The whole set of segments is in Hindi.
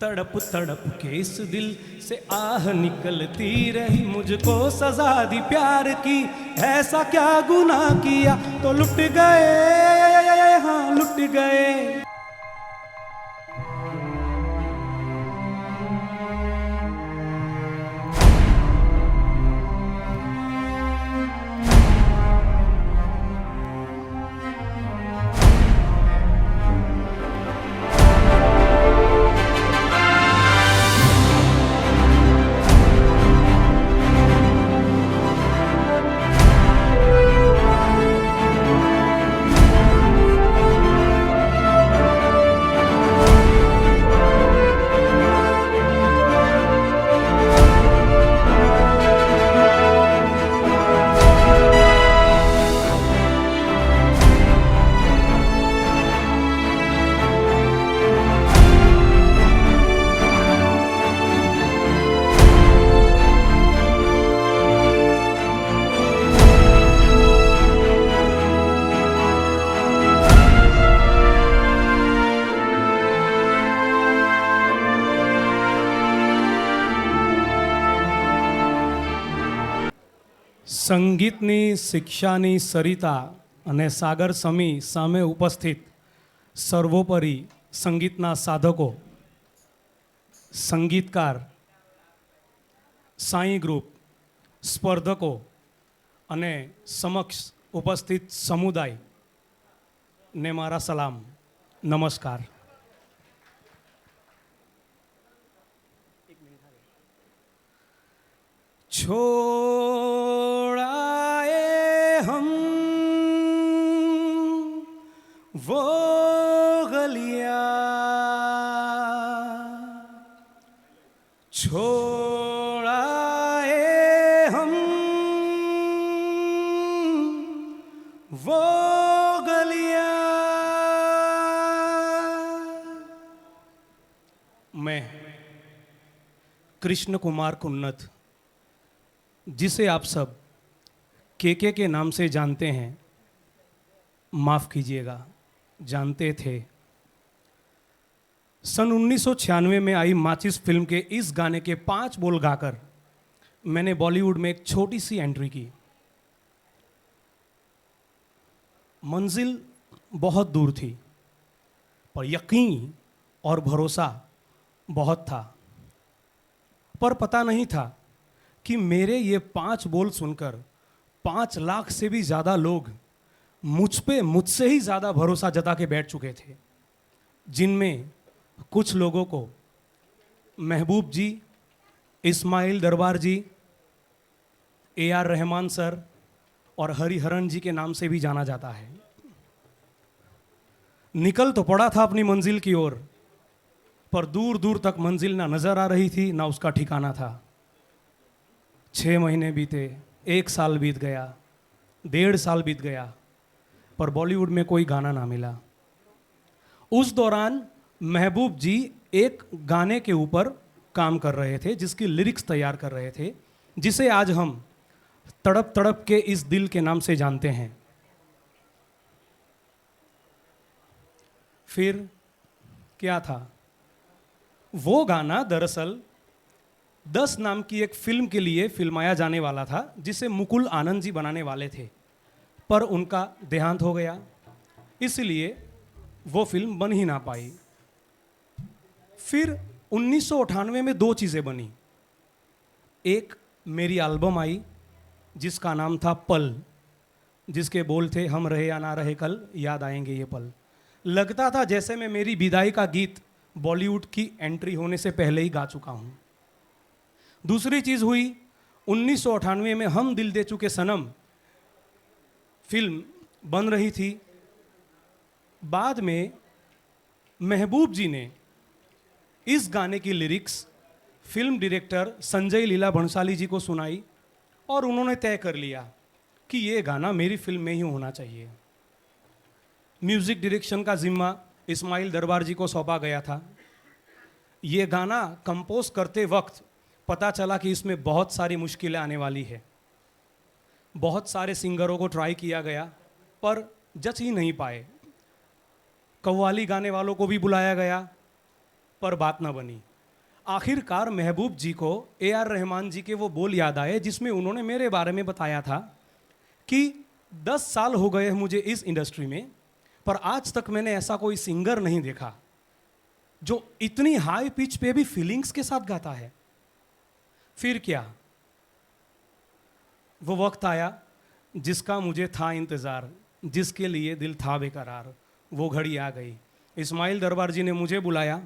तड़प तड़प के इस दिल से आह निकलती रही, मुझको सजा दी प्यार की, ऐसा क्या गुनाह किया तो लुट गए, हाँ लुट गए। સંગીતની શિક્ષાની સરિતા અને સાગર સમી સામે ઉપસ્થિત સર્વોપરી સંગીતના સાધકો, સંગીતકાર, સાંઈ ગ્રુપ, સ્પર્ધકો અને સમક્ષ ઉપસ્થિત સમુદાય ને મારા સલામ, નમસ્કાર. छोड़ाए हम वो गलियां, छोड़ाए हम वो गलियां. मैं कृष्ण कुमार कुन्नत, जिसे आप सब के नाम से जानते हैं, माफ़ कीजिएगा, जानते थे. सन 1996 में आई माचिस फिल्म के इस गाने के 5 बोल गाकर मैंने बॉलीवुड में एक छोटी सी एंट्री की. मंजिल बहुत दूर थी, पर यकीन और भरोसा बहुत था. पर पता नहीं था कि मेरे ये 5 बोल सुनकर 5 लाख से भी ज़्यादा लोग मुझसे ही ज़्यादा भरोसा जता के बैठ चुके थे, जिनमें कुछ लोगों को महबूब जी, इस्माइल दरबार जी, AR रहमान सर और हरिहरन जी के नाम से भी जाना जाता है. निकल तो पड़ा था अपनी मंजिल की ओर, पर दूर दूर तक मंजिल ना नज़र आ रही थी, ना उसका ठिकाना था. 6 महीने बीते, 1 साल बीत गया, 1.5 साल बीत गया, पर बॉलीवुड में कोई गाना ना मिला. उस दौरान महबूब जी एक गाने के ऊपर काम कर रहे थे, जिसकी लिरिक्स तैयार कर रहे थे, जिसे आज हम तड़प तड़प के इस दिल के नाम से जानते हैं. फिर क्या था वो गाना? दरअसल 10 नाम की एक फिल्म के लिए फिल्माया जाने वाला था, जिसे मुकुल आनंद जी बनाने वाले थे, पर उनका देहांत हो गया, इसलिए वो फिल्म बन ही ना पाई. फिर 1998 में 2 चीज़ें बनी. एक मेरी एल्बम आई जिसका नाम था पल, जिसके बोल थे हम रहे या ना रहे कल, याद आएंगे ये पल. लगता था जैसे मैं मेरी विदाई का गीत बॉलीवुड की एंट्री होने से पहले ही गा चुका हूँ. दूसरी चीज़ हुई, 1998 में हम दिल दे चुके सनम फिल्म बन रही थी. बाद में महबूब जी ने इस गाने की lyrics film director Sanjay Leela Bhansali जी को सुनाई और उन्होंने तय कर लिया कि ये गाना मेरी फिल्म में ही होना चाहिए. म्यूज़िक डायरेक्शन का जिम्मा इस्माइल दरबार जी को सौंपा गया था. ये गाना कंपोज करते वक्त पता चला कि इसमें बहुत सारी मुश्किलें आने वाली है. बहुत सारे सिंगरों को ट्राई किया गया, पर जच ही नहीं पाए. कव्वाली गाने वालों को भी बुलाया गया, पर बात ना बनी। आखिरकार महबूब जी को AR रहमान जी के वो बोल याद आए जिसमें उन्होंने मेरे बारे में बताया था कि 10 साल हो गए मुझे इस इंडस्ट्री में, पर आज तक मैंने ऐसा कोई सिंगर नहीं देखा जो इतनी हाई पिच पे भी फीलिंग्स के साथ गाता है। फिर क्या, वो वक्त आया जिसका मुझे था इंतज़ार, जिसके लिए दिल था बेकरार, वो घड़ी आ गई। इस्माइल दरबार जी ने मुझे बुलाया,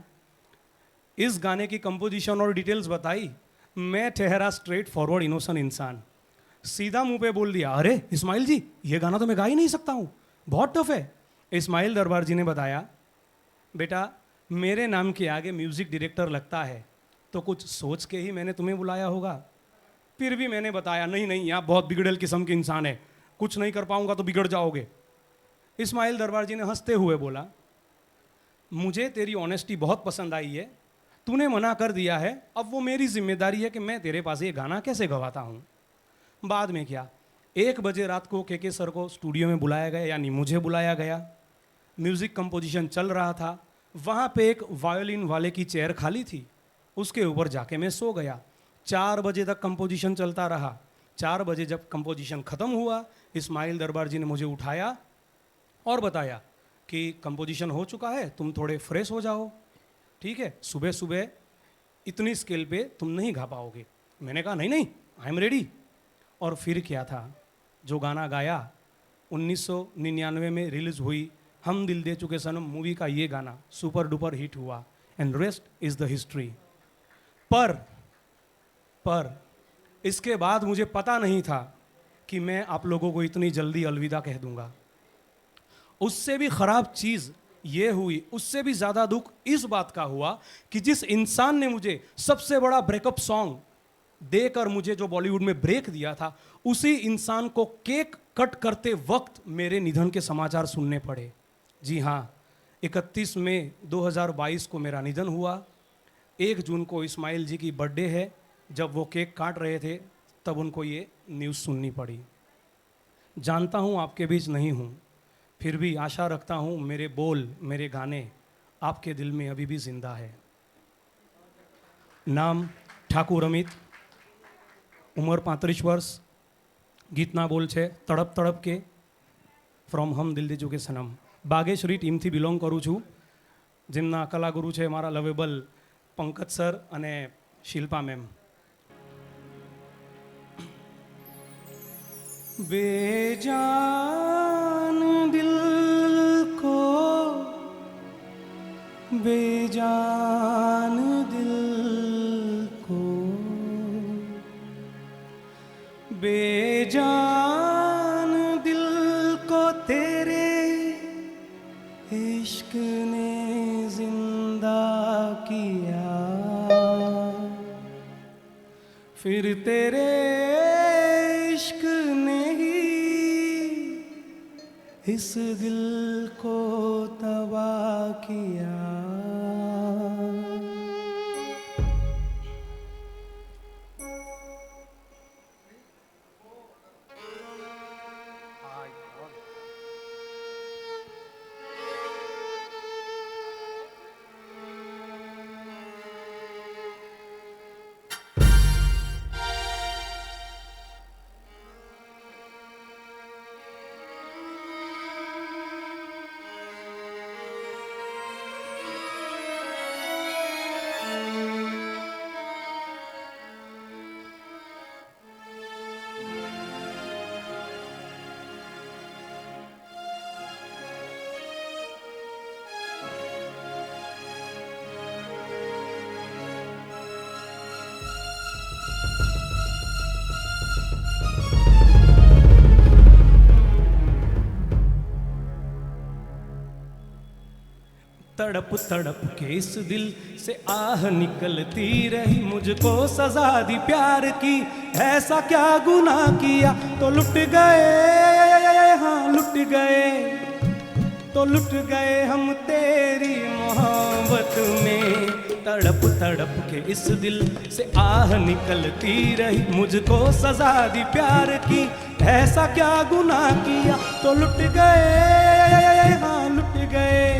इस गाने की कंपोजिशन और डिटेल्स बताई। मैं ठहरा स्ट्रेट फॉरवर्ड इनोसेंट इंसान, सीधा मुंह पे बोल दिया, अरे इस्माइल जी ये गाना तो मैं गा ही नहीं सकता हूँ, बहुत टफ है। इस्माइल दरबार जी ने बताया, बेटा मेरे नाम के आगे म्यूज़िक डायरेक्टर लगता है तो कुछ सोच के ही मैंने तुम्हें बुलाया होगा। फिर भी मैंने बताया, नहीं नहीं आप बहुत बिगड़ल किस्म के इंसान है, कुछ नहीं कर पाऊंगा तो बिगड़ जाओगे। इस्माइल दरबार जी ने हंसते हुए बोला, मुझे तेरी ऑनेस्टी बहुत पसंद आई है, तूने मना कर दिया है, अब वो मेरी जिम्मेदारी है कि मैं तेरे पास ये गाना कैसे गवाता हूँ। बाद में क्या, 1 बजे रात को के सर को स्टूडियो में बुलाया गया, यानी मुझे बुलाया गया। म्यूज़िक कंपोजिशन चल रहा था, वहाँ पे एक वायोलिन वाले की चेयर खाली थी, उसके ऊपर जाके मैं सो गया। 4 बजे तक कंपोजिशन चलता रहा। 4 बजे जब कंपोजिशन ख़त्म हुआ, इस्माइल दरबार जी ने मुझे उठाया और बताया कि कंपोजिशन हो चुका है, तुम थोड़े फ्रेश हो जाओ, ठीक है, सुबह सुबह इतनी स्केल पे तुम नहीं गा पाओगे। मैंने कहा नहीं नहीं आई एम रेडी। और फिर क्या था, जो गाना गाया 1999 में रिलीज़ हुई हम दिल दे चुके सनम मूवी का ये गाना सुपर डुपर हिट हुआ, and rest is the history. पर इसके बाद मुझे पता नहीं था कि मैं आप लोगों को इतनी जल्दी अलविदा कह दूंगा। उससे भी ख़राब चीज़ ये हुई, उससे भी ज़्यादा दुख इस बात का हुआ कि जिस इंसान ने मुझे सबसे बड़ा ब्रेकअप सॉन्ग देकर मुझे जो बॉलीवुड में ब्रेक दिया था, उसी इंसान को केक कट करते वक्त मेरे निधन के समाचार सुनने पड़े। जी हाँ, 31 मई 2022 को मेरा निधन हुआ। 1 जून को इस्माइल जी की बर्थडे है, जब वो केक काट रहे थे तब उनको ये न्यूज़ सुननी पड़ी। जानता हूँ आपके बीच नहीं हूँ, फिर भी आशा रखता हूँ मेरे बोल, मेरे गाने आपके दिल में अभी भी जिंदा है। नाम ઠાકુર અમિત, ઉંમર 35 વર્ષ, ગીતના બોલ છે તડપ તડપ કે, ફ્રોમ હમ દિલ દે ચુકે સનમ। બાગેશ્વરી ટીમથી બિલોંગ કરું છું, જેમના કલાગુરુ છે મારા લવેબલ પંકજ સર અને શિલ્પા મેમ। बेजान दिल को, बेजान दिल को, बेजान दिल को तेरे इश्क ने जिंदा किया, फिर तेरे इश्क ने इस दिल को तबाह किया। तड़प तड़प के इस दिल से आह निकलती रही, मुझको सजा दी प्यार की, ऐसा क्या गुनाह किया तो लुट गए, हाँ लुट गए, तो लुट गए हम तेरी मोहब्बत में। तड़प तड़प के इस दिल से आह निकलती रही, मुझको सजा दी प्यार की, ऐसा क्या गुनाह किया तो लुट गए, हाँ लुट गए,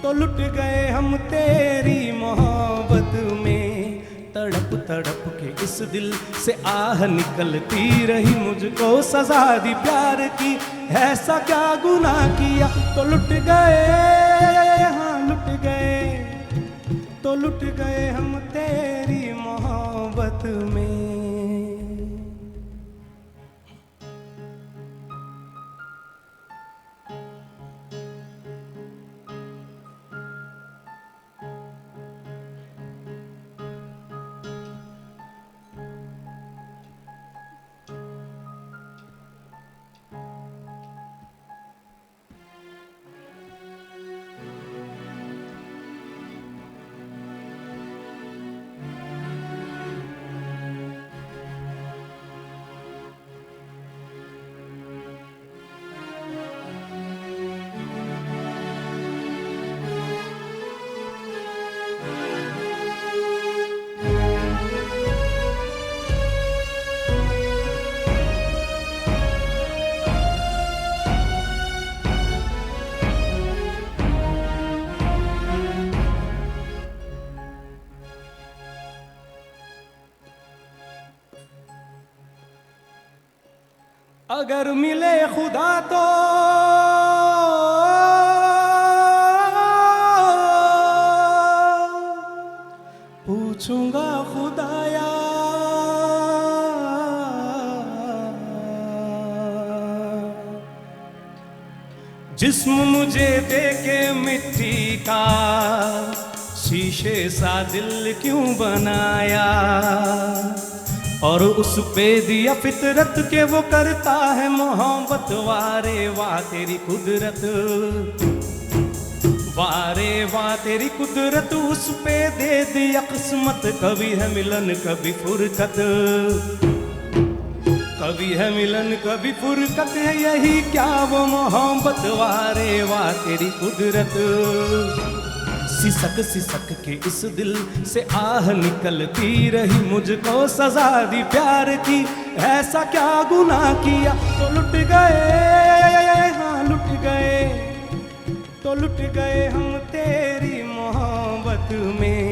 तो तो लुट गए हम तेरी मोहब्बत में। तड़प तड़प के इस दिल से आह निकलती रही, मुझको सजा दी प्यार की, ऐसा क्या गुनाह किया। तो लुट गए, हाँ लुट गए, तो लुट गए हम तेरी मोहब्बत में। अगर मिले खुदा तो पूछूंगा खुदाया, जिस्म मुझे देके मिट्टी का, शीशे सा दिल क्यों बनाया। और उस पे दिया फितरत के वो करता है मोहब्बत। वारे वाह तेरी कुदरत, वारे वाह तेरी कुदरत, उस पे दे दिया किस्मत। कभी है मिलन कभी फुरकत, कभी है मिलन कभी फुरकत, है यही क्या वो मोहब्बत। वारे वाह तेरी कुदरत। सिसक सिसक के इस दिल से आह निकलती रही, मुझको सजा दी प्यार की, ऐसा क्या गुनाह किया। तो लुट गए, हाँ लुट गए, तो लुट गए हम तेरी मोहब्बत में।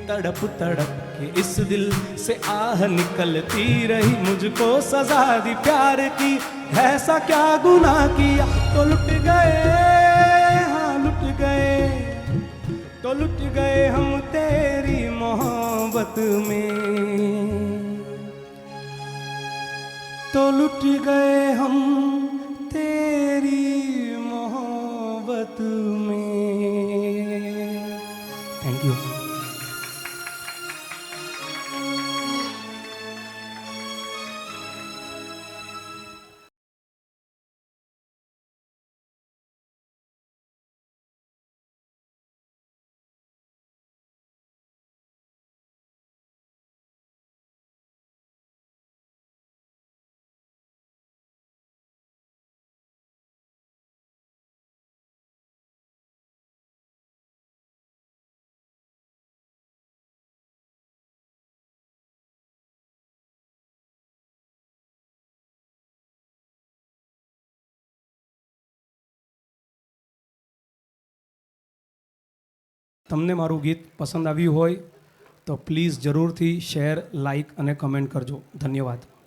तड़प तड़प के इस दिल से आह निकलती रही, मुझको सजा दी प्यार की, ऐसा क्या गुनाह किया। तो लुट गए, हाँ लुट गए, तो लुट गए हम तेरी मोहब्बत में। तो लुट गए हम तेरी मोहब्बत में। Thank you. તમને મારું ગીત પસંદ આવ્યું હોય તો પ્લીઝ જરૂરથી શેર, લાઇક અને કમેન્ટ કરજો. ધન્યવાદ.